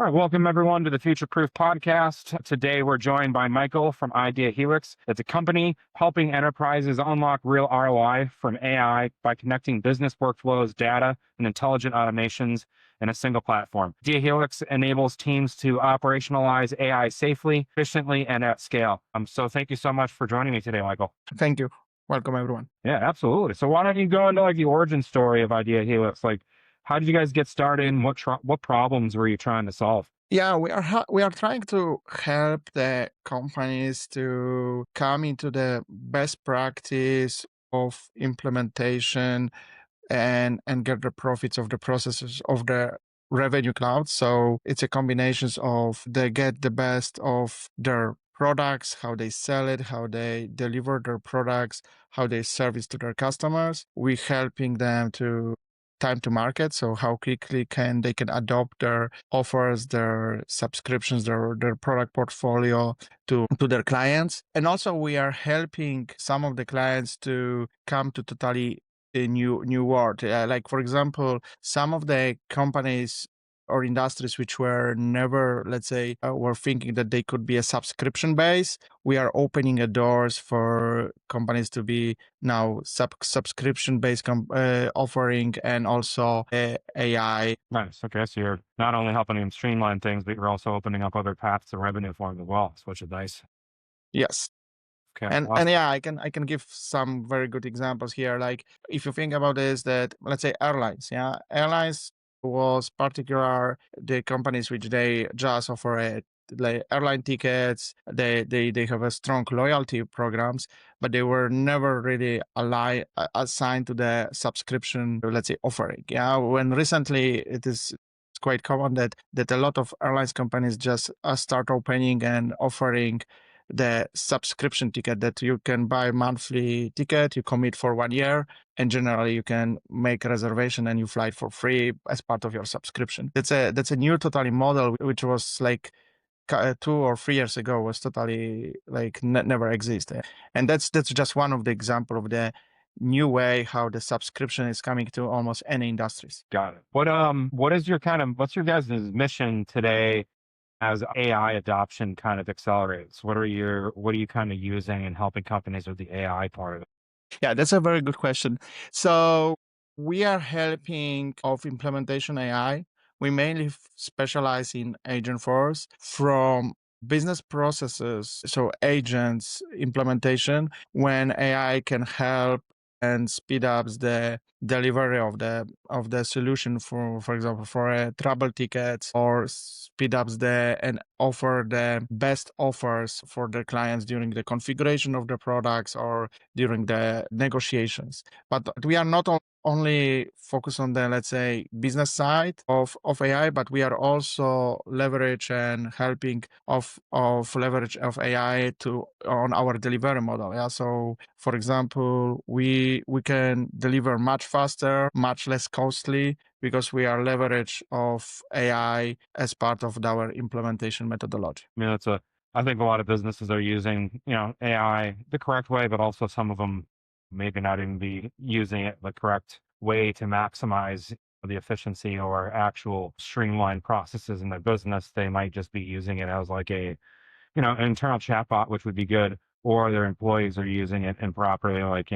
All right, welcome everyone to the Future Proof podcast. Today we're joined by Michal from Idea Helix. It's a company helping enterprises unlock real ROI from AI by connecting business workflows, data, and intelligent automations in a single platform. Idea Helix enables teams to operationalize AI safely, efficiently, and at scale. So thank you so much for joining me today, Michal. Thank you. Welcome, everyone. Yeah, absolutely. So why don't you go into the origin story of Idea Helix? How did you guys get started, and what problems were you trying to solve? Yeah, we are trying to help the companies to come into the best practice of implementation and get the profits of the processes of the revenue cloud. So it's a combination of they get the best of their products, how they sell it, how they deliver their products, how they service to their customers. We're helping them to time to market, so how quickly they can adopt their offers, their subscriptions, their product portfolio to their clients. And also we are helping some of the clients to come to totally a new world. Like for example, some of the companies or industries which were never, let's say, were thinking that they could be a subscription base. We are opening the doors for companies to be now subscription based offering, and also AI. Nice. Okay, so you're not only helping them streamline things, but you're also opening up other paths to revenue for them as well, which is nice. Yes. Okay, And awesome. yeah, I can give some very good examples here. Like if you think about this, that let's say airlines, airlines was particular the companies which they just offer like airline tickets. They have a strong loyalty programs, but they were never really assigned to the subscription, let's say, offering. Yeah, when recently it is quite common that a lot of airlines companies just start opening and offering the subscription ticket, that you can buy monthly ticket, you commit for 1 year, and generally you can make a reservation and you fly for free as part of your subscription. That's a new totally model, which was like 2 or 3 years ago, was totally like never existed. And that's just one of the example of the new way how the subscription is coming to almost any industries. Got it. What's your guys' mission today as AI adoption kind of accelerates? What are you kind of using and helping companies with the AI part of it? Yeah, that's a very good question. So we are helping of implementation AI. We mainly specialize in agent force from business processes, so agents implementation, when AI can help and speed up the delivery of the solution, for example, for a travel tickets, or speed ups and offer the best offers for the clients during the configuration of the products or during the negotiations. But we are not only focused on the, let's say, business side of AI, but we are also leverage and helping of leverage of AI to on our delivery model. Yeah. So for example, we can deliver much faster, much less costly, because we are leverage of AI as part of our implementation methodology. I mean, I think a lot of businesses are using, AI the correct way, but also some of them maybe not even be using it the correct way to maximize the efficiency or actual streamline processes in their business. They might just be using it as like an internal chatbot, which would be good, or their employees are using it improperly, like,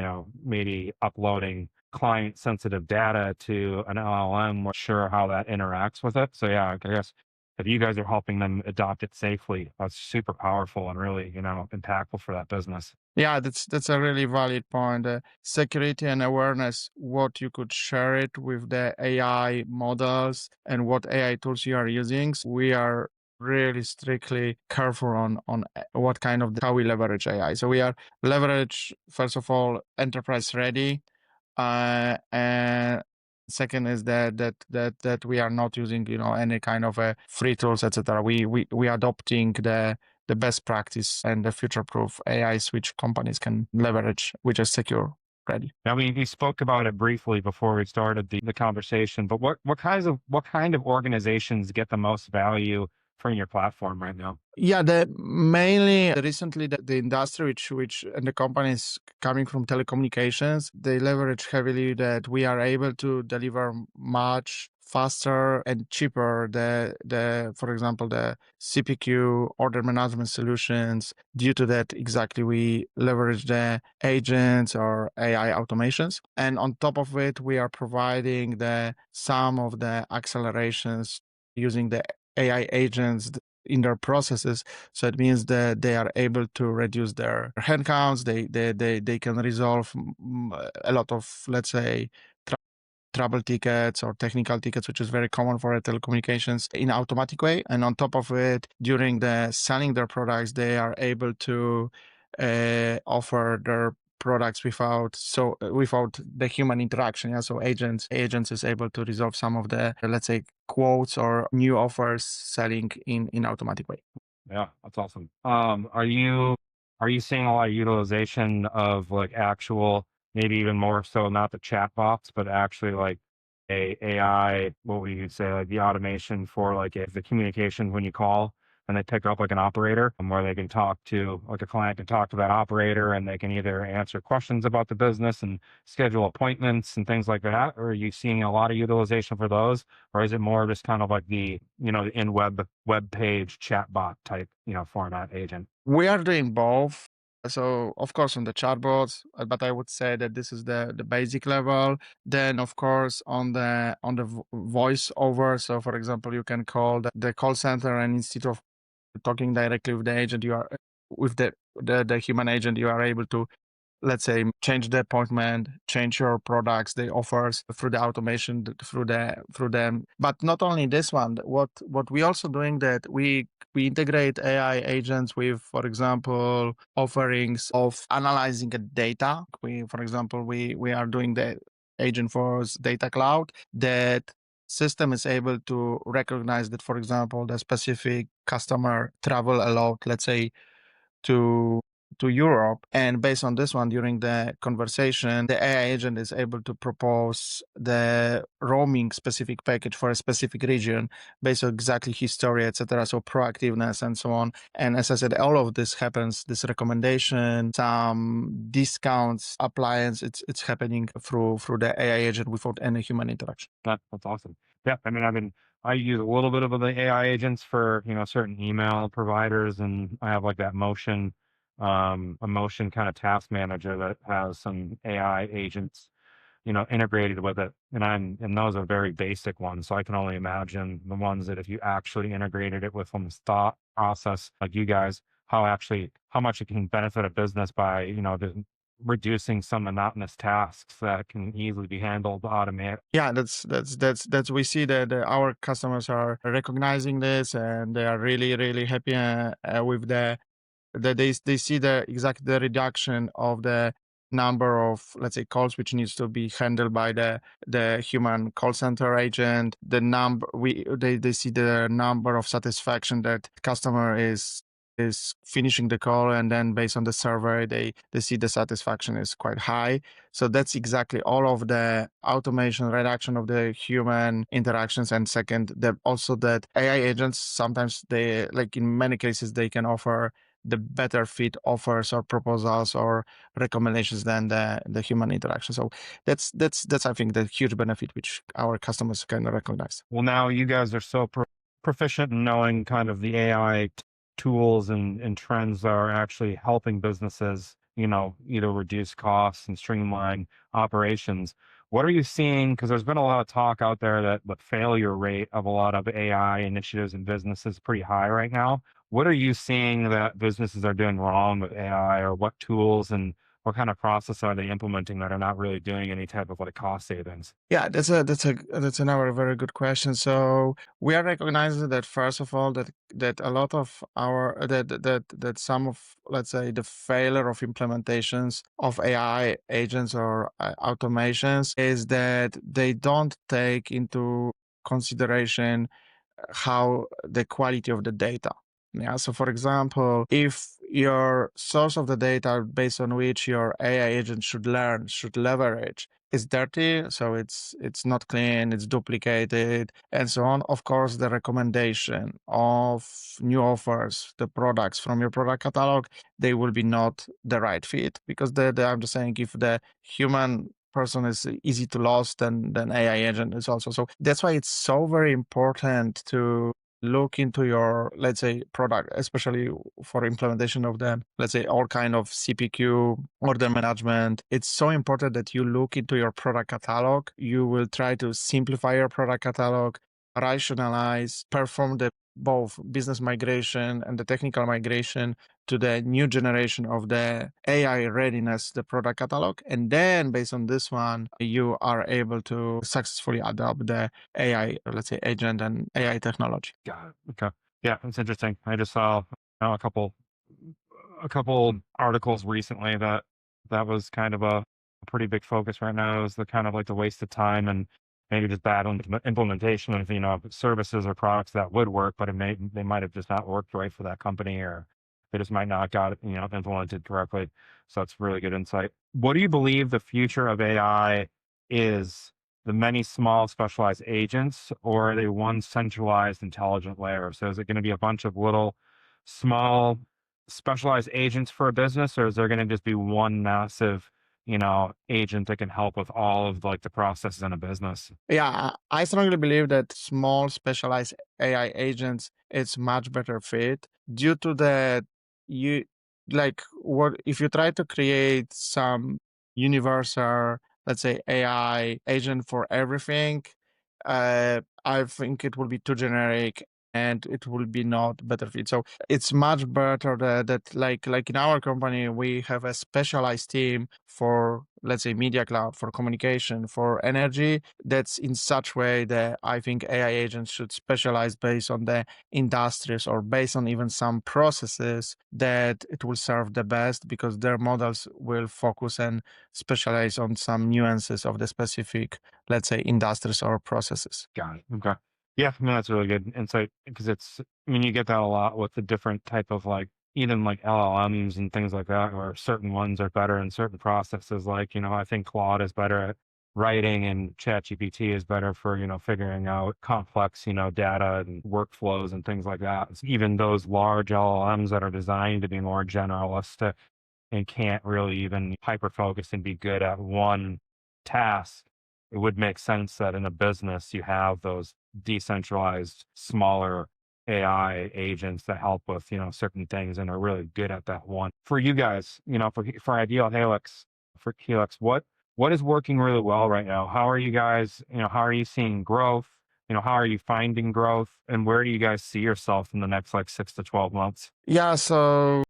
maybe uploading client sensitive data to an LLM, not sure how that interacts with it. So yeah, I guess if you guys are helping them adopt it safely, that's super powerful and really, impactful for that business. Yeah, that's a really valid point. Security and awareness, what you could share it with the AI models and what AI tools you are using. We are really strictly careful on what kind of how we leverage AI. So we are leverage, first of all, enterprise ready, and second is that we are not using any kind of free tools, etc. We adopting the best practice and the future proof AIs which companies can leverage, which is secure ready. Now, we spoke about it briefly before we started the conversation, but what kind of organizations get the most value from your platform right now? Yeah, mainly recently the industry which and the companies coming from telecommunications, they leverage heavily that we are able to deliver much faster and cheaper the for example the CPQ order management solutions. Due to that, exactly, we leverage the agents or AI automations, and on top of it, we are providing the some of the accelerations using the AI agents in their processes. So it means that they are able to reduce their headcounts. They can resolve a lot of, let's say, trouble tickets or technical tickets, which is very common for telecommunications, in automatic way. And on top of it, during the selling their products, they are able to offer their products without the human interaction. Yeah, so agents is able to resolve some of the, let's say, quotes or new offers selling in automatic way. Yeah, that's awesome. Are you seeing a lot of utilization of like actual, maybe even more so, not the chat bots, but actually like a AI, what would you say, like the automation for like if the communication when you call and they pick up like an operator where they can talk to like a client can talk to that operator and they can either answer questions about the business and schedule appointments and things like that? Or are you seeing a lot of utilization for those? Or is it more just kind of like the, the in web page chatbot type, format agent? We are doing both. So of course on the chatbots, but I would say that this is the basic level. Then of course on the voice over. So for example, you can call the call center, and instead of talking directly with the agent, you are with the human agent, you are able to, let's say, change the appointment, change your products, the offers through the automation, through them. But not only this one, what we also doing, that we integrate AI agents with, for example, offerings of analyzing the data. For example, we are doing the agent for data cloud, that system is able to recognize that, for example, the specific customer travel a lot, let's say, to Europe. And based on this one, during the conversation, the AI agent is able to propose the roaming specific package for a specific region based on exactly history, etc. So proactiveness and so on. And as I said, all of this happens, this recommendation, some discounts, appliance, it's happening through the AI agent without any human interaction. That's awesome. Yeah, I use a little bit of the AI agents for certain email providers, and I have like that a motion kind of task manager that has some AI agents integrated with it, and those are very basic ones. So I can only imagine the ones that if you actually integrated it with some thought process, like you guys, how much it can benefit a business by reducing some monotonous tasks that can easily be handled automated. Yeah, that's we see that our customers are recognizing this, and they are really really happy with they see the reduction of the number of, let's say, calls which needs to be handled by the human call center agent. They see the number of satisfaction that customer is finishing the call, and then based on the survey, they see the satisfaction is quite high. So that's exactly all of the automation, reduction of the human interactions. And second, that also that AI agents, sometimes they, like in many cases, they can offer the better fit offers or proposals or recommendations than the human interaction. So that's I think the huge benefit which our customers can recognize. Well, now you guys are so proficient in knowing kind of the AI tools and trends that are actually helping businesses, either reduce costs and streamline operations. What are you seeing? Because there's been a lot of talk out there that the failure rate of a lot of AI initiatives in businesses is pretty high right now. What are you seeing that businesses are doing wrong with AI, or what tools and what kind of process are they implementing that are not really doing any type of like cost savings? Yeah, that's another very good question. So we are recognizing that, first of all, that a lot of our that some of, let's say, the failure of implementations of AI agents or automations is that they don't take into consideration how the quality of the data. Yeah. So for example, if your source of the data based on which your AI agent should learn, should leverage, is dirty, so it's not clean, it's duplicated, and so on. Of course, the recommendation of new offers, the products from your product catalog, they will be not the right fit, because I'm just saying, if the human person is easy to lose, then AI agent is also. So that's why it's so very important to look into your, let's say, product, especially for implementation of the, let's say, all kind of CPQ, order management. It's so important that you look into your product catalog. You will try to simplify your product catalog, rationalize, perform the both business migration and the technical migration to the new generation of the AI readiness, the product catalog. And then based on this one, you are able to successfully adopt the AI, let's say, agent and AI technology. Got it. Okay. Yeah, it's interesting. I just saw a couple articles recently that was kind of a pretty big focus right now is the kind of like the waste of time and maybe just bad implementation of services or products that would work, but they might have just not worked right for that company, or they just might not got it implemented correctly. So it's really good insight. What do you believe the future of AI is? The many small specialized agents, or are they one centralized intelligent layer? So is it going to be a bunch of little small specialized agents for a business, or is there going to just be one massive, agent that can help with all of like the processes in a business? Yeah, I strongly believe that small specialized AI agents it's much better fit due to that you like what if you try to create some universal, let's say, AI agent for everything, I think it will be too generic and it will be not better fit. So it's much better that like in our company we have a specialized team for, let's say, media cloud, for communication, for energy. That's in such way that I think AI agents should specialize based on the industries or based on even some processes that it will serve the best, because their models will focus and specialize on some nuances of the specific, let's say, industries or processes. Got it. Okay. Yeah, no, that's really good insight because you get that a lot with the different type of like, even like LLMs and things like that, where certain ones are better in certain processes. Like, I think Claude is better at writing and ChatGPT is better for, figuring out complex, data and workflows and things like that. Even those large LLMs that are designed to be more generalistic and can't really even hyper focus and be good at one task, it would make sense that in a business you have those decentralized, smaller AI agents that help with, certain things and are really good at that one. For you guys, for Ideal Helix, for Helix, what is working really well right now? How are you guys, how are you seeing growth? How are you finding growth? And where do you guys see yourself in the next like 6 to 12 months? Yeah, so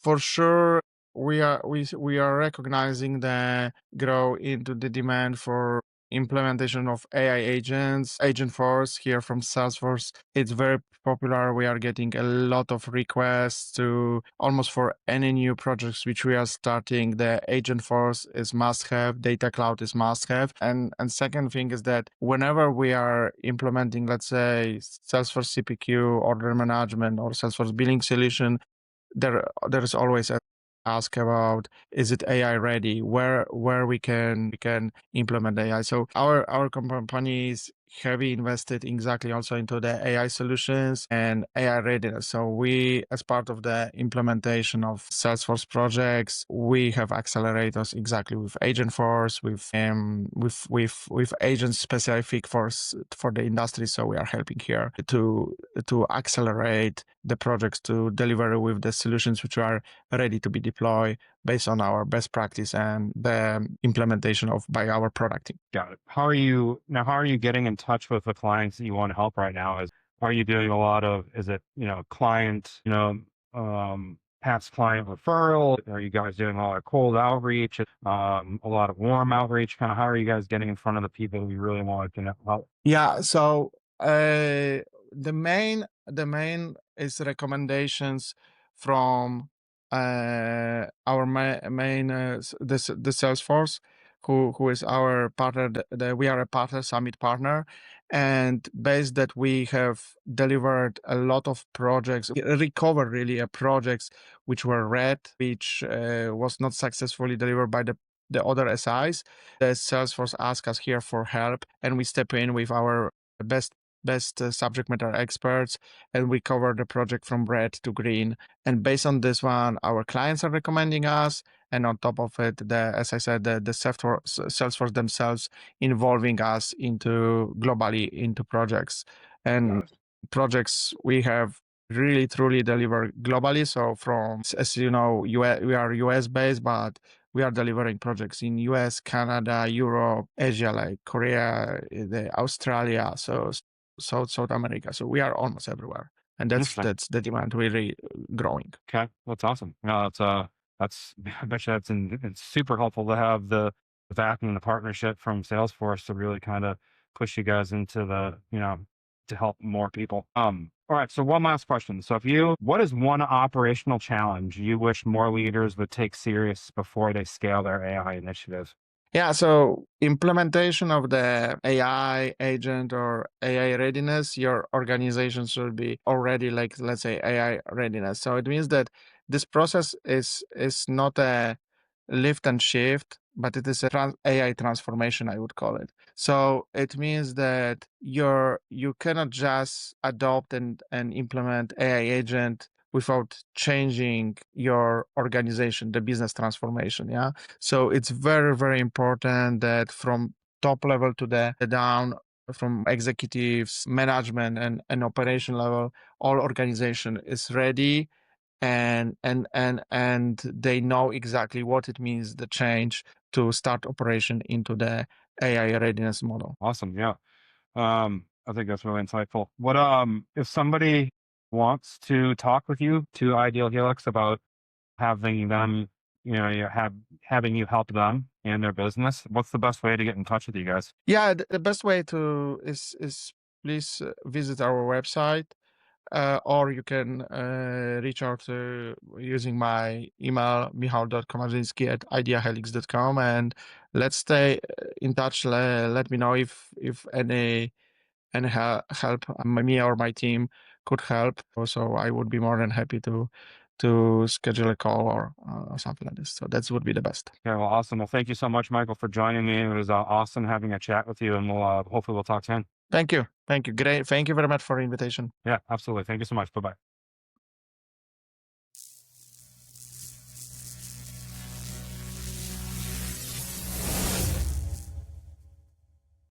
for sure we are recognizing the grow into the demand for implementation of AI agents, Agent Force here from Salesforce. It's very popular. We are getting a lot of requests to almost for any new projects which we are starting. The Agent Force is must have, Data Cloud is must have. And second thing is that whenever we are implementing, let's say, Salesforce CPQ, order management, or Salesforce billing solution, there is always a ask about, is it AI ready, where we can implement AI. So our company is heavy invested exactly also into the AI solutions and AI readiness. So we, as part of the implementation of Salesforce projects, we have accelerators exactly with Agent Force, with agents specific for the industry. So we are helping here to accelerate the projects to deliver with the solutions which are ready to be deployed based on our best practice and the implementation of by our product team. Got it. How are you getting in touch with the clients that you want to help right now? Are you doing a lot of, is it, client, past client referral? Are you guys doing a lot of cold outreach, a lot of warm outreach? Kind of how are you guys getting in front of the people you really want to help? Yeah, so the main is recommendations from our main the Salesforce, who is our partner. We are a partner summit partner, and based that we have delivered a lot of projects, recovered really projects which were red, which was not successfully delivered by the other SIs. The Salesforce asked us here for help, and we step in with our best best subject matter experts, and we cover the project from red to green. And based on this one, our clients are recommending us. And on top of it, as I said, the Salesforce themselves involving us into globally into projects. And projects we have really truly deliver globally. So from, as you know, we are US based, but we are delivering projects in US, Canada, Europe, Asia, like Korea, Australia, so South America. So we are almost everywhere, and Interesting. that's the demand really growing. Okay, that's awesome. No, that's I bet you it's super helpful to have the backing and the partnership from Salesforce to really kind of push you guys into the to help more people. All right. So one last question. So what is one operational challenge you wish more leaders would take serious before they scale their AI initiative? Yeah, so implementation of the AI agent or AI readiness, your organization should be already like, let's say, AI readiness. So it means that this process is not a lift and shift, but it is a AI transformation, I would call it. So it means that you cannot just adopt and implement AI agent without changing your organization, the business transformation. Yeah. So it's very, very important that from top level to the down, from executives, management, and operation level, all organization is ready and they know exactly what it means, the change to start operation into the AI readiness model. Awesome. Yeah. I think that's really insightful. What if somebody wants to talk with you to Ideal Helix about having them, having you help them in their business, what's the best way to get in touch with you guys? Yeah, the best way to is please visit our website, or you can reach out to using my email michal.komarzynski at ideahelix.com, and let's stay in touch. Let me know if any help me or my team could help. So I would be more than happy to schedule a call or something like this. So that would be the best. Okay, well, awesome. Well, thank you so much, Michael, for joining me. It was awesome having a chat with you, and we'll hopefully we'll talk soon. Thank you. Thank you. Great. Thank you very much for the invitation. Yeah, absolutely. Thank you so much. Bye bye.